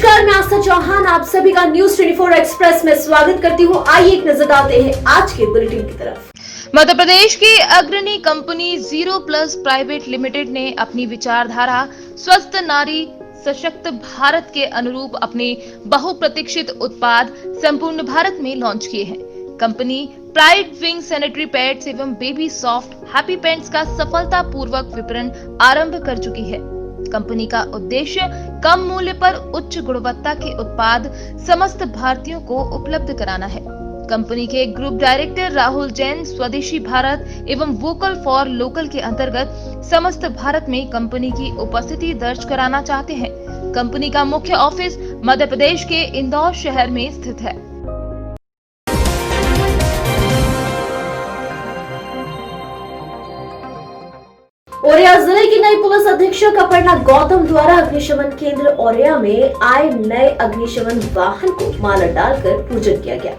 नमस्कार, मैं आस्था चौहान आप सभी का न्यूज 24 एक्सप्रेस में स्वागत करती हूँ। आइए एक नजर डालते हैं आज के बुलेटिन की तरफ। मध्य प्रदेश की अग्रणी company zero plus private limited ने अपनी विचारधारा स्वस्थ नारी सशक्त भारत के अनुरूप अपने बहुप्रतीक्षित उत्पाद संपूर्ण भारत में लॉन्च किए हैं। Company pride wing sanitary pads एवं बेबी सॉफ्ट हैप्पी पैंट्स का सफलतापूर्वक विपणन आरंभ कर चुकी है। कंपनी का उद्देश्य कम मूल्य पर उच्च गुणवत्ता के उत्पाद समस्त भारतीयों को उपलब्ध कराना है। कंपनी के ग्रुप डायरेक्टर राहुल जैन स्वदेशी भारत एवं वोकल फॉर लोकल के अंतर्गत समस्त भारत में कंपनी की उपस्थिति दर्ज कराना चाहते हैं। कंपनी का मुख्य ऑफिस मध्य प्रदेश के इंदौर शहर में स्थित है। औरैया जिले की नई पुलिस अधीक्षक अपर्णा गौतम द्वारा अग्निशमन केंद्र औरैया में आए नए अग्निशमन वाहन को माला डालकर पूजन किया गया।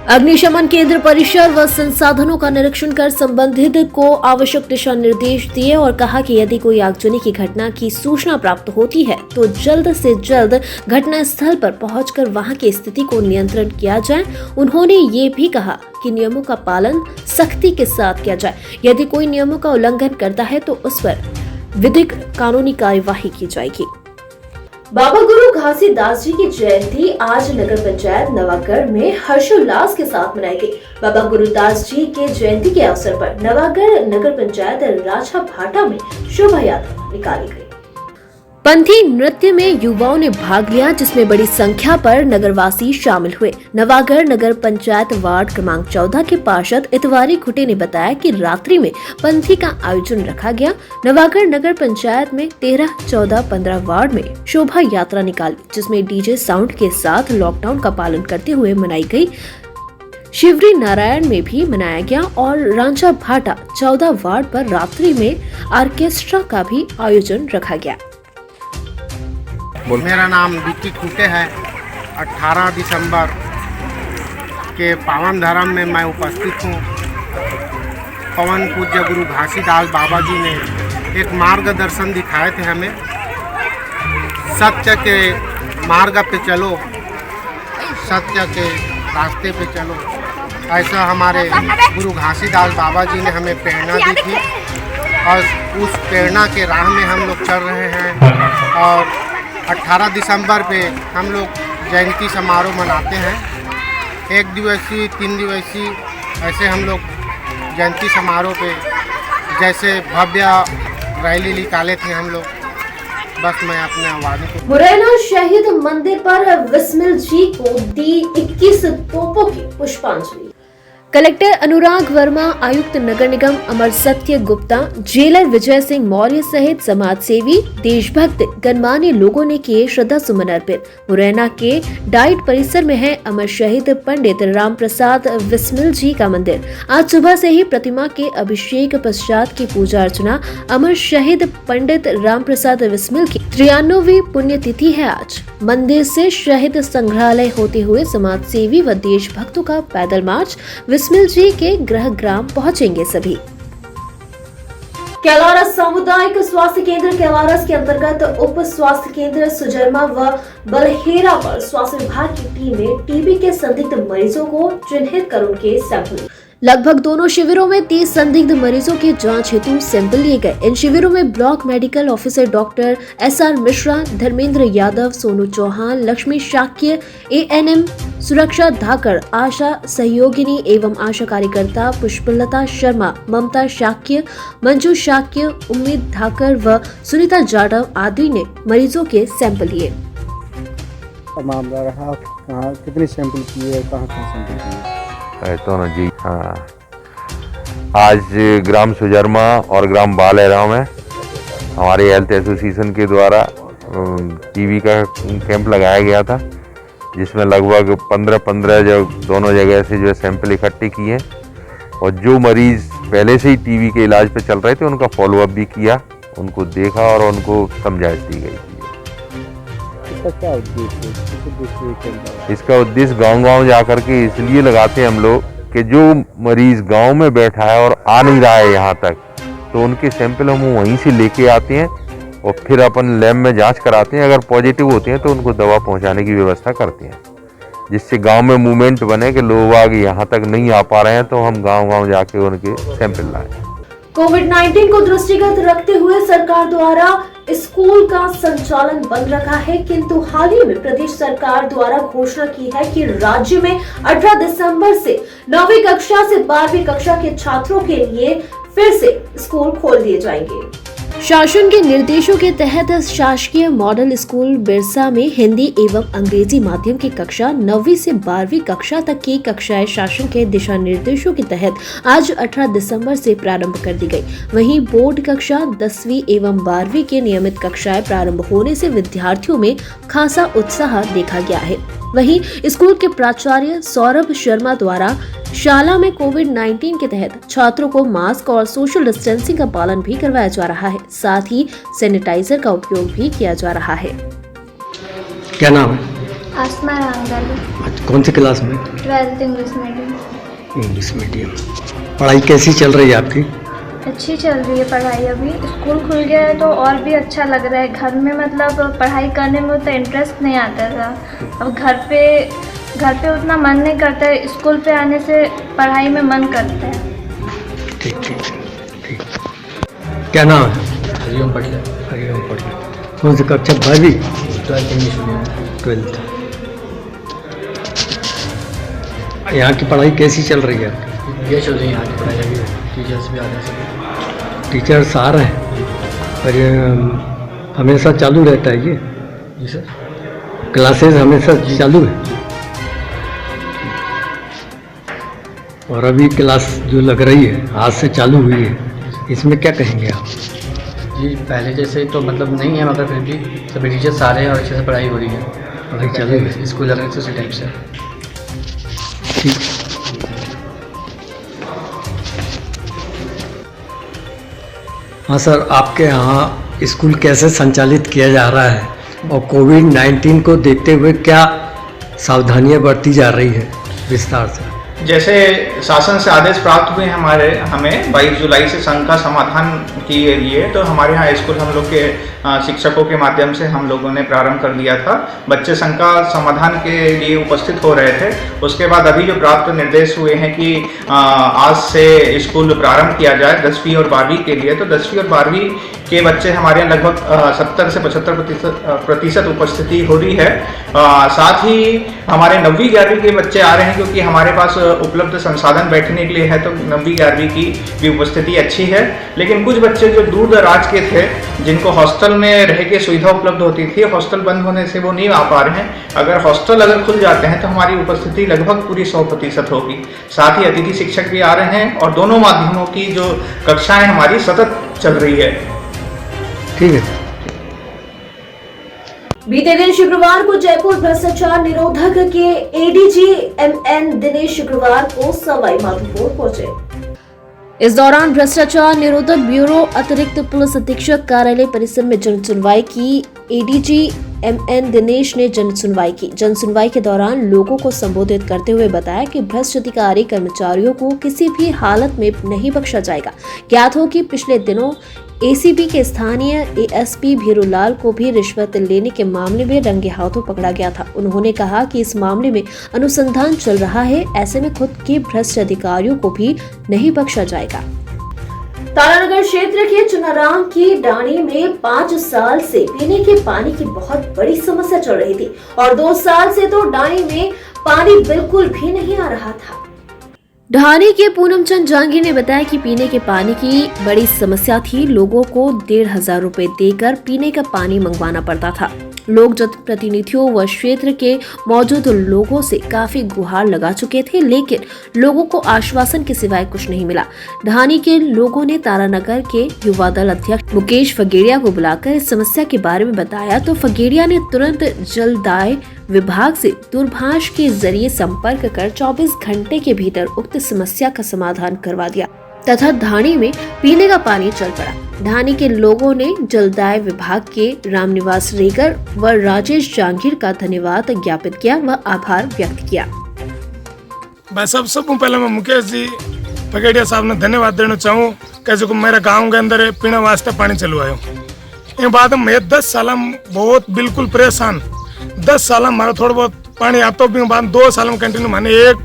अग्निशमन केंद्र परिसर व संसाधनों का निरीक्षण कर संबंधित को आवश्यक दिशा निर्देश दिए और कहा कि यदि कोई आगजनी की घटना की सूचना प्राप्त होती है तो जल्द से जल्द घटना स्थल पर पहुंचकर वहां की स्थिति को नियंत्रण किया जाए। उन्होंने ये भी कहा कि नियमों का पालन सख्ती के साथ किया जाए। यदि कोई नियमों का उल्लंघन करता है तो उस पर विधिक कानूनी कार्यवाही की जाएगी। बाबा गुरु घासीदास जी की जयंती आज नगर पंचायत नवागढ़ में हर्षोल्लास के साथ मनाई गई। बाबा गुरुदास जी के जयंती के अवसर पर नवागढ़ नगर पंचायत राजा भाटा में शोभा यात्रा निकाली गई। पंथी नृत्य में युवाओं ने भाग लिया, जिसमें बड़ी संख्या पर नगरवासी शामिल हुए। नवागढ़ नगर पंचायत वार्ड क्रमांक 14 के पार्षद इतवारी खुटे ने बताया कि रात्रि में पंथी का आयोजन रखा गया। नवागढ़ नगर पंचायत में 13, 14, 15 वार्ड में शोभा यात्रा निकाली, जिसमें डीजे साउंड के साथ लॉकडाउन का पालन करते हुए मनाई गई। शिवरी नारायण में भी मनाया गया और रांचा भाटा 14 वार्ड पर रात्रि में ऑर्केस्ट्रा का भी आयोजन रखा गया। मेरा नाम विक्की खूटे है। 18 दिसंबर के पावन धर्म में मैं उपस्थित हूँ। पवन पूज्य गुरु घासीदास बाबा जी ने एक मार्गदर्शन दिखाए थे हमें, सत्य के मार्ग पे चलो, सत्य के रास्ते पे चलो। ऐसा हमारे गुरु घासीदास बाबा जी ने हमें प्रेरणा दी थी और उस प्रेरणा के राह में हम लोग चल रहे हैं। और 18 दिसंबर पे हम लोग जयंती समारोह मनाते हैं। 1 दिवसीय, 3 दिवसीय ऐसे हम लोग जयंती समारोह पे जैसे भव्य रैली निकाले थे हम लोग। बस मैं अपने आवाज़ को मुरैना शहीद मंदिर पर बिस्मिल जी को दी 21 तोपों की पुष्पांजलि। कलेक्टर अनुराग वर्मा, आयुक्त नगर निगम अमर सत्य गुप्ता, जेलर विजय सिंह मौर्य सहित समाज सेवी, देशभक्त गणमान्य लोगों ने किए श्रद्धा सुमन अर्पित। मुरैना के डाइट परिसर में है अमर शहीद पंडित राम प्रसाद बिस्मिल जी का मंदिर। आज सुबह से ही प्रतिमा के अभिषेक पश्चात की पूजा अर्चना। अमर शहीद पंडित राम प्रसाद बिस्मिल की 93वीं पुण्यतिथि है आज। मंदिर से शहीद संग्रहालय होते हुए समाज सेवी व देशभक्तों का पैदल मार्च बिस्मिल जी के गृह ग्राम पहुंचेंगे सभी। कैलारस सामुदायिक स्वास्थ्य केंद्र कैलारस के अंतर्गत उप स्वास्थ्य केंद्र सुजरमा व बलहेरा पर स्वास्थ्य विभाग की टीम ने टीबी के संदिग्ध मरीजों को चिन्हित कर उनके सैंपल। लगभग दोनों शिविरों में 30 संदिग्ध मरीजों की जांच हेतु सैंपल लिए गए। इन शिविरों में block medical officer doctor SR Mishra, Dharmendra Yadav, Sonu Chauhan, Lakshmi Shakya, ANM Suraksha धाकर, आशा सहयोगिनी एवं आशा कार्यकर्ता पुष्पलता शर्मा, ममता शाक्य, मंजू शाक्य, उम्मीद धाकर व सुनीता जाटव आदि ने मरीजों के सैंपल लिए। मामला रहा कहाँ कितने सैंपल किए, कहाँ सैंपल किए? तो ना जी, हाँ, आज ग्राम सुजरमा और ग्राम बालेराव में हमारे हेल्थ एसोसिएशन के द्वारा टीबी का कैंप लगाया गया था, जिसमें लगभग 15 जो दोनों जगह से जो सैंपल इकट्ठे किए और जो मरीज पहले से ही टीबी के इलाज पे चल रहे थे उनका फॉलोअप भी किया, उनको देखा और उनको समझाइश दी गई। क्या उद्देश्य? इसका उद्देश्य गांव-गांव जाकर के इसलिए लगाते हैं हम लोग कि जो मरीज गांव में बैठा है और आ नहीं रहा है यहाँ तक, तो उनके सैंपल हम वहीं से लेके आते हैं और फिर अपन लैब में जांच कराते हैं। अगर पॉजिटिव होते हैं तो उनको दवा पहुंचाने की व्यवस्था करते हैं, जिससे गांव में मूवमेंट बने कि लोग आगे यहाँ तक नहीं आ पा रहे हैं तो हम गांव-गांव जाके उनके सैंपल लाएं। कोविड-19 को दृष्टिगत रखते हुए सरकार द्वारा स्कूल का संचालन बंद रखा है, किंतु हाल ही में प्रदेश सरकार द्वारा घोषणा की है कि राज्य में 18 दिसंबर से 9वीं कक्षा से 12वीं कक्षा के छात्रों के लिए फिर से स्कूल खोल दिए जाएंगे। शासन के निर्देशों के तहत शासकीय मॉडल स्कूल बिरसा में हिंदी एवं अंग्रेजी माध्यम की कक्षा 9वीं से 12वीं कक्षा तक की कक्षाएं शासन के दिशा निर्देशों के तहत आज 18 दिसंबर से प्रारंभ कर दी गई। वहीं बोर्ड कक्षा 10वीं एवं 12वीं के नियमित कक्षाएं प्रारंभ होने से विद्यार्थियों में खासा उत्साह देखा गया है। वहीं स्कूल के प्राचार्य सौरभ शर्मा द्वारा शाला में कोविड-19 के तहत छात्रों को मास्क और सोशल डिस्टेंसिंग का पालन भी करवाया जा रहा है, साथ ही सैनिटाइजर का उपयोग भी किया जा रहा है। क्या नाम है? आसमा रांगल, अच्छा, कौन सी क्लास में? 12th English medium. English medium. पढ़ाई कैसी चल रही है आपकी? अच्छी चल रही है पढ़ाई। अभी स्कूल खुल गया है तो और भी अच्छा लग रहा है। घर में मतलब पढ़ाई करने में उतना इंटरेस्ट नहीं आता था। अब घर पे उतना मन नहीं करता है, स्कूल पे आने से पढ़ाई में मन करता है। ठीक ठीक ठीक। क्या नाम है? हरिओम पटेल। हरिओम पटेल। कौन सी कक्षा? 12वीं? 12th English medium. 12th। यहाँ की पढ़ाई कैसी चल रही है आपकी? ये चल रही है यहाँ की पढ़ाई। अभी टीचर्स भी आ रहे हैं। टीचर्स आ रहे हैं और ये हमेशा चालू रहता है ये? जी सर। क्लासेस हमेशा चालू है? और अभी क्लास जो लग रही है आज से चालू हुई है, इसमें क्या कहेंगे आप? जी पहले जैसे तो मतलब नहीं है, मगर फिर भी सभी टीचर्स आ रहे हैं और अच्छे से पढ़ाई हो रही है। पढ़ाई चालू है? स्कूल लग रहे थे उसी टाइप से। ठीक। हाँ सर, आपके यहाँ स्कूल कैसे संचालित किया जा रहा है और कोविड-19 को देखते हुए क्या सावधानियां बरती जा रही है, विस्तार से? जैसे शासन से आदेश प्राप्त हुए हमें 22 जुलाई से संघ का समाधान के लिए, तो हमारे यहाँ स्कूल हम लोग के शिक्षकों के माध्यम से हम लोगों ने प्रारंभ कर दिया था। बच्चे संघ का समाधान के लिए उपस्थित हो रहे थे। उसके बाद अभी जो प्राप्त निर्देश हुए हैं कि आज से स्कूल प्रारंभ किया जाए 10वीं और 12वीं के लिए, तो 10वीं और 12वीं के बच्चे हमारे यहाँ लगभग 70 से 75% उपस्थिति हो रही है। साथ ही हमारे 9वीं 11वीं के बच्चे आ रहे हैं, क्योंकि हमारे पास उपलब्ध संसाधन बैठने के लिए है, तो 9वीं 11वीं की भी उपस्थिति अच्छी है। लेकिन कुछ बच्चे जो दूर दराज के थे, जिनको हॉस्टल में रह के सुविधा उपलब्ध होती थी, हॉस्टल बंद होने से वो नहीं आ पा रहे हैं। अगर हॉस्टल अगर खुल जाते हैं तो हमारी उपस्थिति लगभग पूरी 100% होगी। साथ ही अतिथि शिक्षक भी आ रहे हैं और दोनों माध्यमों की जो कक्षाएं हमारी सतत चल रही है। ठीक है। बीते दिन शुक्रवार को जयपुर भ्रष्टाचार निरोधक के एडीजी एमएन दिनेश शुक्रवार को सवाई माधोपुर पहुंचे। इस दौरान भ्रष्टाचार निरोधक ब्यूरो अतिरिक्त पुलिस अधीक्षक कार्यालय परिसर में जन सुनवाई की। एडीजी एमएन दिनेश ने जन सुनवाई की। जन सुनवाई के दौरान लोगों को संबोधित करते हुए बताया कि भ्रष्ट अधिकारी कर्मचारियों को किसी भी हालत में नहीं बख्शा जाएगा। ज्ञात हो कि पिछले दिनों एसीबी के स्थानीय एएसपी भीरूलाल को भी रिश्वत लेने के मामले में रंगे हाथों पकड़ा गया था। उन्होंने कहा कि इस मामले में अनुसंधान चल रहा है, ऐसे में खुद के भ्रष्ट अधिकारियों को भी नहीं बख्शा जाएगा। तारानगर क्षेत्र के चुनाराम की डाणी में 5 साल से पीने के पानी की बहुत बड़ी समस्या चल रही थी और 2 साल से तो डाणी में पानी बिल्कुल भी नहीं आ रहा था। ढाणी के पूनम चंद जहांगीर ने बताया कि पीने के पानी की बड़ी समस्या थी। लोगों को 1,500 रुपए देकर पीने का पानी मंगवाना पड़ता था। लोग जनप्रतिनिधियों व क्षेत्र के मौजूद लोगों से काफी गुहार लगा चुके थे, लेकिन लोगों को आश्वासन के सिवाय कुछ नहीं मिला। ढाणी के लोगों ने तारानगर के युवा दल अध्यक्ष मुकेश फगेड़िया को बुलाकर इस समस्या के बारे में बताया, तो फगेड़िया ने तुरंत जलदाय विभाग से दूरभाष के जरिए संपर्क कर 24 घंटे के भीतर उक्त समस्या का समाधान करवा दिया तथा ढाणी में पीने का पानी चल पड़ा। ढाणी के लोगों ने जलदाय विभाग के रामनिवास रेगर व राजेश जहांगीर का धन्यवाद ज्ञापित किया व आभार व्यक्त किया। मैं सबसे पहले मैं मुकेश जी फगेड़िया साहब ने धन्यवाद देना चाहूँ, कैसे को मेरे गाँव के अंदर पीने वास्ते पानी चलवायो, ये बाद में 10 साल बहुत बिल्कुल परेशान, 10 साल हमारा थोड़ा बहुत पानी आता भी बाद 2 साल में कंटिन्यू मैंने एक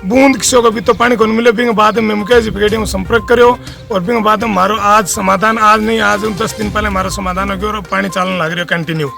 बूंद किसी को भी तो पानी को नहीं मिले। बिंग बाद में मुकेश जी पीएचडी में संपर्क करो और बिंग बाद में हमारो आज समाधान, आज नहीं आज 10 दिन पहले हमारा समाधान हो गया और पानी चालन लग रही है कंटिन्यू।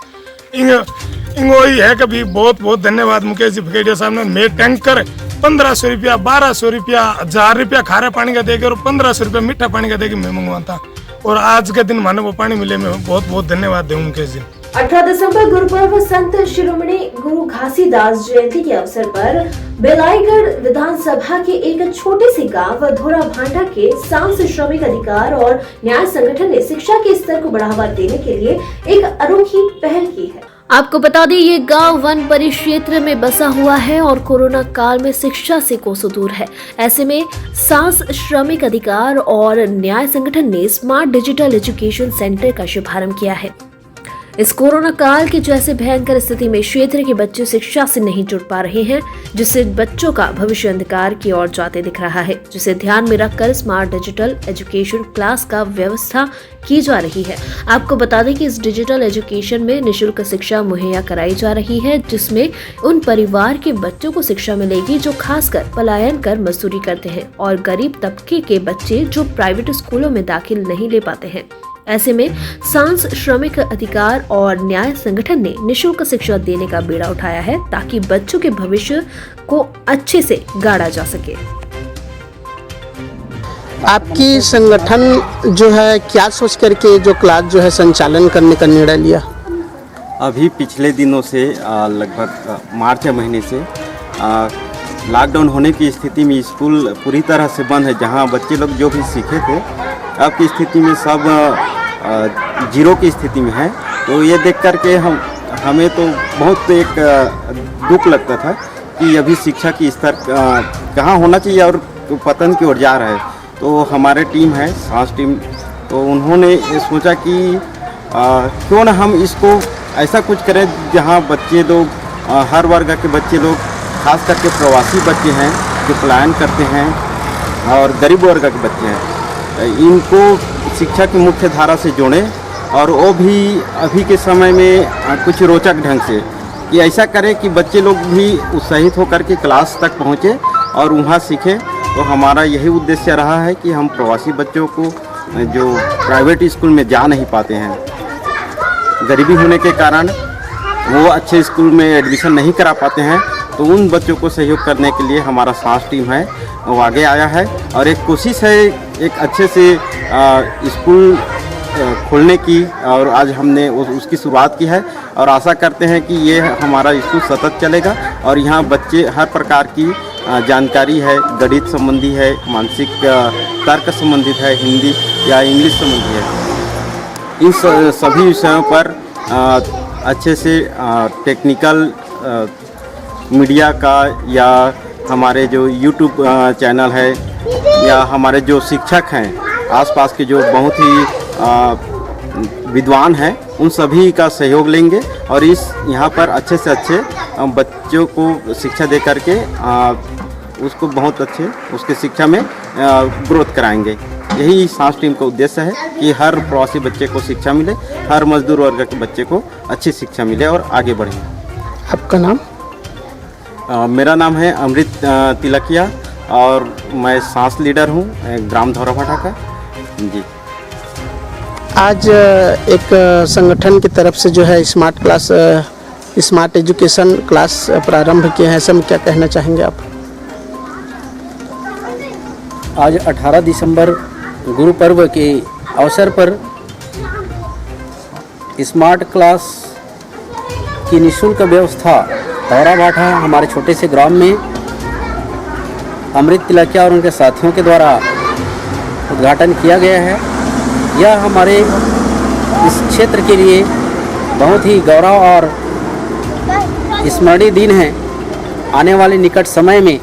इंग वही है कभी बहुत बहुत धन्यवाद मुकेश जी पीएचडी साहब ने। मैं टैंकर 1500 रुपया, 1200 रुपया, 1000 रुपया खारे पानी का देकर और 1500 रुपया मीठा पानी का देकर मैं मंगवाता और आज के दिन मानो वो पानी मिले। मैं बहुत बहुत धन्यवाद दूँ मुकेश जी। 18 दिसंबर गुरुपर्व संत शिरोमणि गुरु घासीदास जयंती के अवसर पर बेलाईगढ़ विधानसभा के एक छोटे से गांव धोरा भांडा के सांस श्रमिक अधिकार और न्याय संगठन ने शिक्षा के स्तर को बढ़ावा देने के लिए एक अनोखी पहल की है। आपको बता दें ये गांव वन परिक्षेत्र में बसा हुआ है और कोरोना काल में शिक्षा से कोसों दूर है। ऐसे में सांस श्रमिक अधिकार और न्याय संगठन ने स्मार्ट डिजिटल एजुकेशन सेंटर का शुभारंभ किया है। इस कोरोना काल की जैसे भयंकर स्थिति में क्षेत्र के बच्चे शिक्षा से नहीं जुड़ पा रहे हैं, जिससे बच्चों का भविष्य अंधकार की ओर जाते दिख रहा है, जिसे ध्यान में रखकर स्मार्ट डिजिटल एजुकेशन क्लास का व्यवस्था की जा रही है। आपको बता दें कि इस डिजिटल एजुकेशन में निःशुल्क शिक्षा मुहैया कराई जा रही है, जिसमें उन परिवार के बच्चों को शिक्षा मिलेगी जो खासकर पलायन कर मजदूरी करते हैं और गरीब तबके के बच्चे जो प्राइवेट स्कूलों में दाखिल नहीं ले पाते हैं। ऐसे में सांस श्रमिक अधिकार और न्याय संगठन ने निःशुल्क शिक्षा देने का बीड़ा उठाया है ताकि बच्चों के भविष्य को अच्छे से गाड़ा जा सके। आपकी संगठन जो है क्या सोच करके जो क्लास जो है संचालन करने का निर्णय लिया? अभी पिछले दिनों से लगभग मार्च महीने से लॉकडाउन होने की स्थिति में स्कूल पूरी तरह से बंद है। जहां बच्चे लोग जो भी सीखे थे अब की स्थिति में सब जीरो की स्थिति में है। तो ये देख कर के हमें तो बहुत एक दुख लगता था कि अभी शिक्षा की स्तर कहाँ होना चाहिए और पतन की ओर जा रहा है। तो हमारे टीम है सांस टीम, तो उन्होंने सोचा कि क्यों ना हम इसको ऐसा कुछ करें जहाँ बच्चे लोग हर वर्ग के बच्चे लोग, खास करके प्रवासी बच्चे हैं जो पलायन करते हैं और गरीब वर्ग के बच्चे हैं, इनको शिक्षा की मुख्य धारा से जोड़ें और वो भी अभी के समय में कुछ रोचक ढंग से कि ऐसा करें कि बच्चे लोग भी उत्साहित होकर के क्लास तक पहुँचे और वहाँ सीखें। तो हमारा यही उद्देश्य रहा है कि हम प्रवासी बच्चों को जो प्राइवेट स्कूल में जा नहीं पाते हैं, गरीबी होने के कारण वो अच्छे स्कूल में एडमिशन नहीं करा पाते हैं, तो उन बच्चों को सहयोग करने के लिए हमारा सांस टीम है वो आगे आया है और एक कोशिश है एक अच्छे से स्कूल खोलने की और आज हमने उसकी शुरुआत की है और आशा करते हैं कि ये हमारा स्कूल सतत चलेगा और यहाँ बच्चे हर प्रकार की जानकारी है, गणित संबंधी है, मानसिक तर्क संबंधित है, हिंदी या इंग्लिश संबंधी है, इन सभी विषयों पर अच्छे से टेक्निकल मीडिया का या हमारे जो यूट्यूब चैनल है या हमारे जो शिक्षक हैं आसपास के जो बहुत ही विद्वान हैं उन सभी का सहयोग लेंगे और यहाँ पर अच्छे से अच्छे बच्चों को शिक्षा दे करके उसको बहुत अच्छे उसके शिक्षा में ग्रोथ कराएंगे। यही सांस टीम का उद्देश्य है कि हर प्रवासी बच्चे को शिक्षा मिले, हर मजदूर वर्ग के बच्चे को अच्छी शिक्षा मिले और आगे बढ़े। आपका नाम? मेरा नाम है अमृत तिलकिया और मैं सांस लीडर हूँ ग्राम धोरा भाटा का जी। आज एक संगठन की तरफ से जो है स्मार्ट एजुकेशन क्लास प्रारंभ किए हैं, ऐसे में क्या कहना चाहेंगे आप? आज 18 दिसंबर गुरु पर्व के अवसर पर स्मार्ट क्लास की निःशुल्क व्यवस्था धौरा भाटा हमारे छोटे से ग्राम में अमृत तिलकिया और उनके साथियों के द्वारा उद्घाटन किया गया है। यह हमारे इस क्षेत्र के लिए बहुत ही गौरव और स्मरणीय दिन है। आने वाले निकट समय में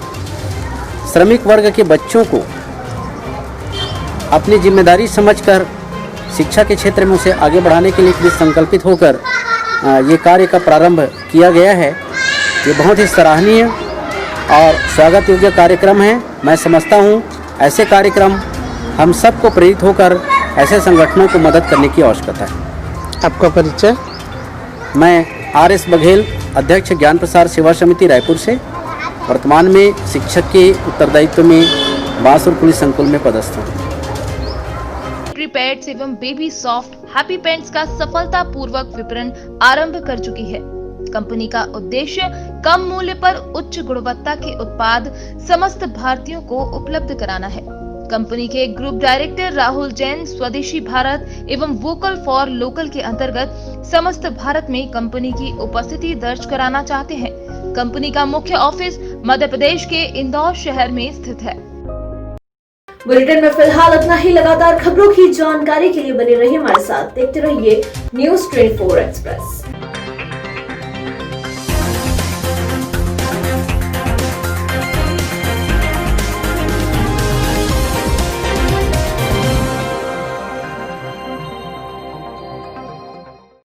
श्रमिक वर्ग के बच्चों को अपनी जिम्मेदारी समझकर शिक्षा के क्षेत्र में उसे आगे बढ़ाने के लिए संकल्पित होकर ये कार्य का प्रारंभ किया गया है। ये बहुत ही सराहनीय और स्वागत योग्य कार्यक्रम है। मैं समझता हूँ ऐसे कार्यक्रम हम सबको प्रेरित होकर ऐसे संगठनों को मदद करने की आवश्यकता है। आपका परिचय? मैं RS बघेल, अध्यक्ष ज्ञान प्रसार सेवा समिति रायपुर से, वर्तमान में शिक्षक के उत्तरदायित्व में बांसुर पुलिस संकुल में पदस्थ हूँ। पैड्स एवं बेबी सॉफ्ट हैप्पी पैंट्स का सफलतापूर्वक विपणन आरंभ कर चुकी है। कंपनी का उद्देश्य कम मूल्य पर उच्च गुणवत्ता के उत्पाद समस्त भारतीयों को उपलब्ध कराना है। कंपनी के ग्रुप डायरेक्टर राहुल जैन स्वदेशी भारत एवं वोकल फॉर लोकल के अंतर्गत समस्त भारत में कंपनी की उपस्थिति दर्ज कराना चाहते हैं। कंपनी का मुख्य ऑफिस मध्य प्रदेश के इंदौर शहर में स्थित है। बुलेटिन में फिलहाल इतना ही। लगातार खबरों की जानकारी के लिए बने रहिए हमारे साथ, देखते रहिए न्यूज़ 24 एक्सप्रेस।